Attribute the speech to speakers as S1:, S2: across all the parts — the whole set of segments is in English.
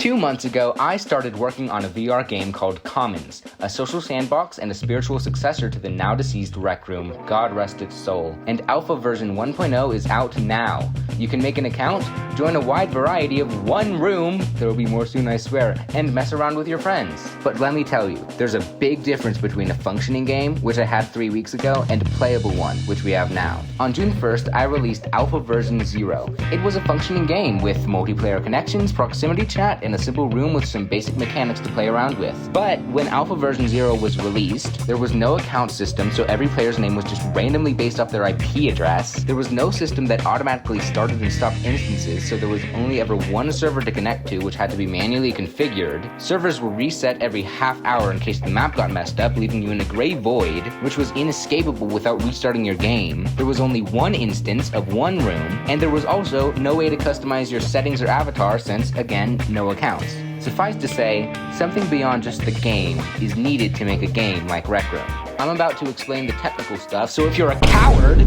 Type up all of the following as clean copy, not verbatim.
S1: 2 months ago, I started working on a VR game called Commons, a social sandbox and a spiritual successor to the now-deceased Rec Room, God rest its soul. And alpha version 1.0 is out now. You can make an account, join a wide variety of one room, there will be more soon I swear, and mess around with your friends. But let me tell you, there's a big difference between a functioning game, which I had 3 weeks ago, and a playable one, which we have now. On June 1st, I released alpha version 0. It was a functioning game with multiplayer connections, proximity chat, and a simple room with some basic mechanics to play around with. But when alpha version 0 was released, there was no account system, so every player's name was just randomly based off their IP address. There was no system that automatically started and stopped instances, so there was only ever one server to connect to, which had to be manually configured. Servers were reset every half hour in case the map got messed up, leaving you in a gray void, which was inescapable without restarting your game. There was only one instance of one room, and there was also no way to customize your settings or avatar since, again, no accounts. Suffice to say, something beyond just the game is needed to make a game like Rec Room. I'm about to explain the technical stuff, so if you're a coward,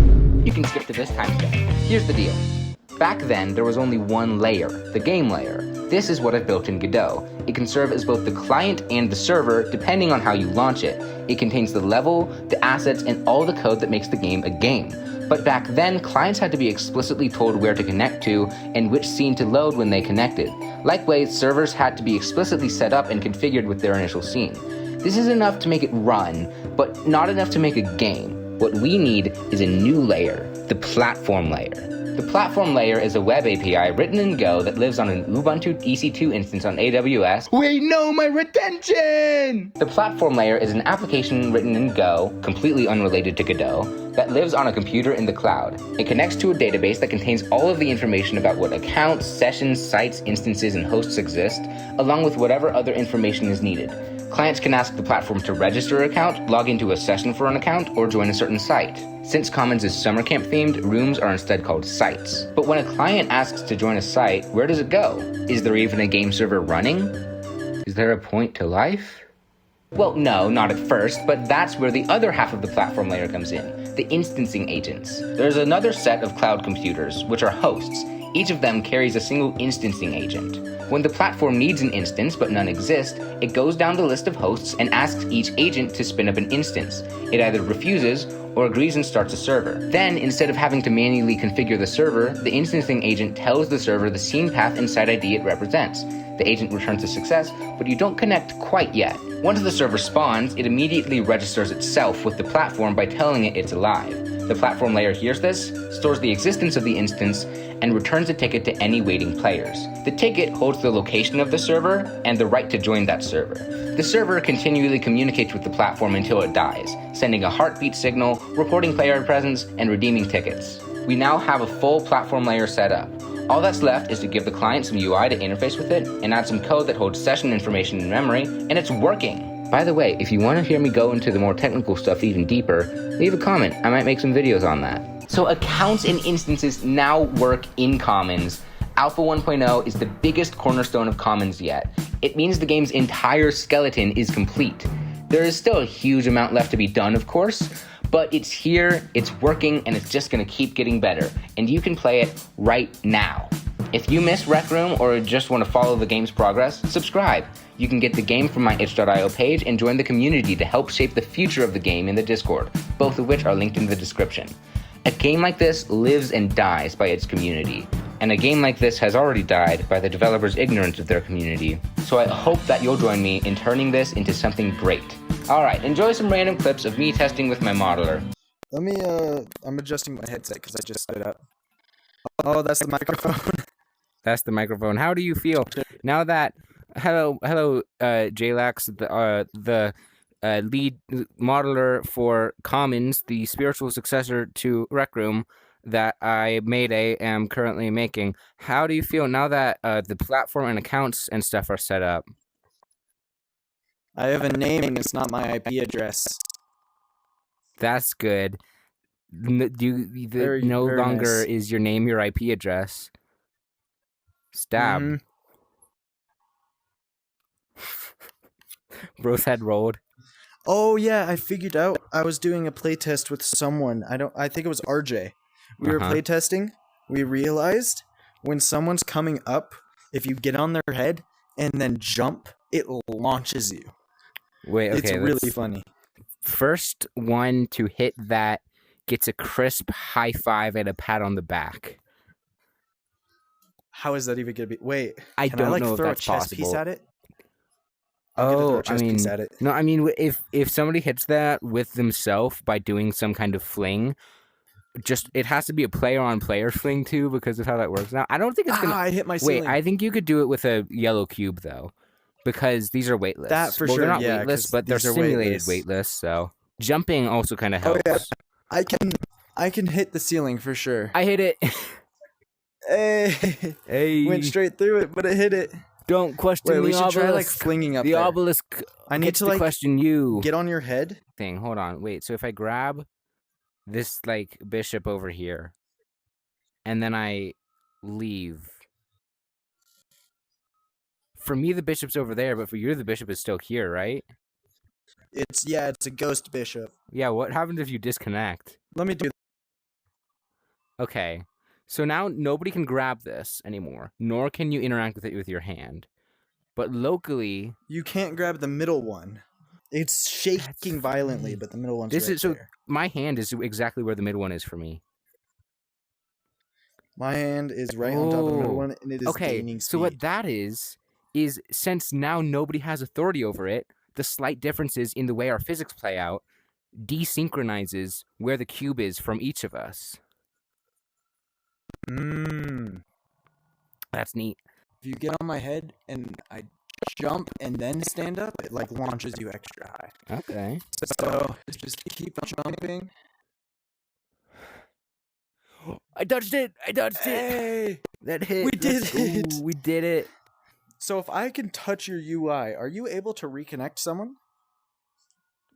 S1: you can skip to this timestamp. Here's the deal. Back then, there was only one layer, the game layer. This is what I've built in Godot. It can serve as both the client and the server, depending on how you launch it. It contains the level, the assets, and all the code that makes the game a game. But back then, clients had to be explicitly told where to connect to and which scene to load when they connected. Likewise, servers had to be explicitly set up and configured with their initial scene. This is enough to make it run, but not enough to make a game. What we need is a new layer, the platform layer. The platform layer is a web API written in Go that lives on an Ubuntu EC2 instance on AWS. Wait, no, my retention! The platform layer is an application written in Go, completely unrelated to Godot, that lives on a computer in the cloud. It connects to a database that contains all of the information about what accounts, sessions, sites, instances, and hosts exist, along with whatever other information is needed. Clients can ask the platform to register an account, log into a session for an account, or join a certain site. Since Commons is summer camp themed, rooms are instead called sites. But when a client asks to join a site, where does it go? Is there even a game server running? Is there a point to life? Well, no, not at first, but that's where the other half of the platform layer comes in, the instancing agents. There's another set of cloud computers, which are hosts. Each of them carries a single instancing agent. When the platform needs an instance but none exist, it goes down the list of hosts and asks each agent to spin up an instance. It either refuses or agrees and starts a server. Then, instead of having to manually configure the server, the instancing agent tells the server the scene path and site ID it represents. The agent returns a success, but you don't connect quite yet. Once the server spawns, it immediately registers itself with the platform by telling it it's alive. The platform layer hears this, stores the existence of the instance, and returns a ticket to any waiting players. The ticket holds the location of the server and the right to join that server. The server continually communicates with the platform until it dies, sending a heartbeat signal, reporting player presence, and redeeming tickets. We now have a full platform layer set up. All that's left is to give the client some UI to interface with it and add some code that holds session information in memory, and it's working. By the way, if you want to hear me go into the more technical stuff even deeper, leave a comment. I might make some videos on that. So accounts and instances now work in Commons. Alpha 1.0 is the biggest cornerstone of Commons yet. It means the game's entire skeleton is complete. There is still a huge amount left to be done, of course, but it's here, it's working, and it's just going to keep getting better. And you can play it right now. If you miss Rec Room or just want to follow the game's progress, subscribe. You can get the game from my itch.io page and join the community to help shape the future of the game in the Discord, both of which are linked in the description. A game like this lives and dies by its community, and a game like this has already died by the developers' ignorance of their community. So I hope that you'll join me in turning this into something great. Alright, enjoy some random clips of me testing with my modeler.
S2: Let me, I'm adjusting my headset because I just set it up. Oh, that's the microphone.
S3: That's the microphone. How do you feel now that, hello, Jlax, the lead modeler for Commons, the spiritual successor to Rec Room that I am currently making. How do you feel now that the platform and accounts and stuff are set up?
S2: I have a name and it's not my IP address.
S3: That's good. No longer
S2: nice.
S3: Is your name your IP address. Stab.
S2: Mm-hmm.
S3: Bro's head rolled.
S2: Oh yeah, I figured out. I was doing a playtest with someone. I think it was RJ. We were playtesting. We realized when someone's coming up, if you get on their head, and then jump, it launches you.
S3: Wait, okay.
S2: It's really funny.
S3: First one to hit that gets a crisp high five and a pat on the back.
S2: How is that even gonna be? Wait,
S3: I
S2: can
S3: don't
S2: I like
S3: know if
S2: throw
S3: that's
S2: a chess piece
S3: possible.
S2: at it? I'm gonna throw a chess piece at it.
S3: No, I mean, if somebody hits that with themselves by doing some kind of fling, it has to be a player-on-player fling too, because of how that works. Now, I don't think it's gonna.
S2: I hit my
S3: Wait,
S2: ceiling.
S3: I think you could do it with a yellow cube though, because these are weightless.
S2: That for
S3: well,
S2: sure,
S3: they're not
S2: yeah,
S3: weightless,
S2: 'cause
S3: but they're
S2: these are
S3: simulated
S2: weightless.
S3: weightless. So jumping also kind of helps.
S2: Oh, yeah. I can hit the ceiling for sure.
S3: I hit it.
S2: Hey,
S3: Hey,
S2: went straight through it, but it hit it.
S3: don't question
S2: Wait,
S3: the
S2: we should
S3: obelisk.
S2: try like flinging up
S3: the
S2: there.
S3: obelisk.
S2: I need
S3: gets
S2: to
S3: to
S2: like
S3: question you.
S2: get on your head.
S3: Thing. Hold on. Wait. So if I grab this like bishop over here, and then I leave. For me, the bishop's over there, but for you, the bishop is still here, right?
S2: It's a ghost bishop.
S3: Yeah. What happens if you disconnect?
S2: Let me do.
S3: Okay. So now nobody can grab this anymore, nor can you interact with it with your hand. But locally,
S2: You can't grab the middle one. It's shaking violently, but the middle one's
S3: this
S2: right
S3: is so.
S2: there.
S3: My hand is exactly where the middle one is for me.
S2: My hand is right on top of the middle one, and it is gaining speed.
S3: So what that is since now nobody has authority over it, the slight differences in the way our physics play out desynchronizes where the cube is from each of us. That's neat.
S2: If you get on my head and I jump and then stand up, it like launches you extra high.
S3: Okay.
S2: So just keep jumping.
S3: I touched it.
S2: Hey!
S3: That hit.
S2: We did it.
S3: Ooh, we did it.
S2: So if I can touch your UI, are you able to reconnect someone?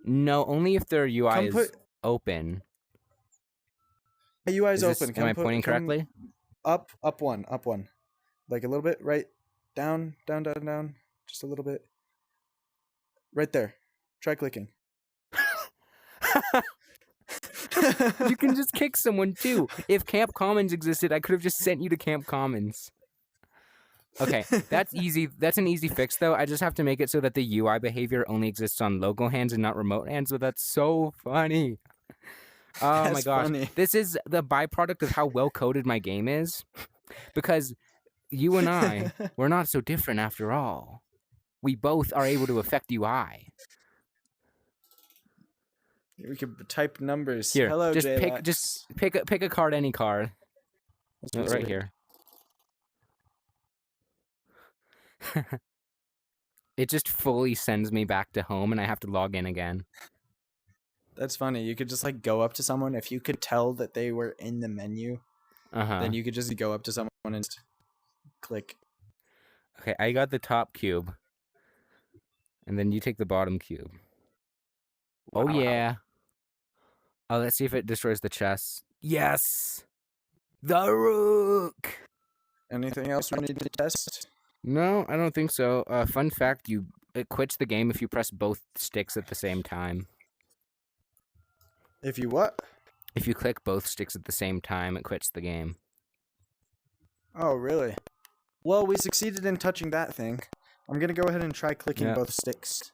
S3: No, only if their UI is open.
S2: My UI is open.
S3: Am I pointing correctly?
S2: Up one. Like a little bit, right? Down. Just a little bit. Right there. Try clicking.
S3: You can just kick someone too. If Camp Commons existed, I could have just sent you to Camp Commons. Okay, that's easy. That's an easy fix, though. I just have to make it so that the UI behavior only exists on local hands and not remote hands. So that's so funny. Oh my gosh.
S2: Funny.
S3: This is the byproduct of how well coded my game is. Because you and I, we're not so different after all. We both are able to affect UI.
S2: We could type numbers.
S3: Here,
S2: Hello,
S3: just pick a card, any card. No, right here. It just fully sends me back to home, and I have to log in again.
S2: That's funny. You could just like go up to someone if you could tell that they were in the menu. Then you could just go up to someone and just click.
S3: Okay, I got the top cube, and then you take the bottom cube. Oh yeah. Oh, let's see if it destroys the chest. Yes, the rook.
S2: Anything else we need to test?
S3: No, I don't think so. Fun fact: it quits the game if you press both sticks at the same time.
S2: If you what?
S3: If you click both sticks at the same time, it quits the game.
S2: Oh, really? Well, we succeeded in touching that thing. I'm gonna go ahead and try clicking both sticks.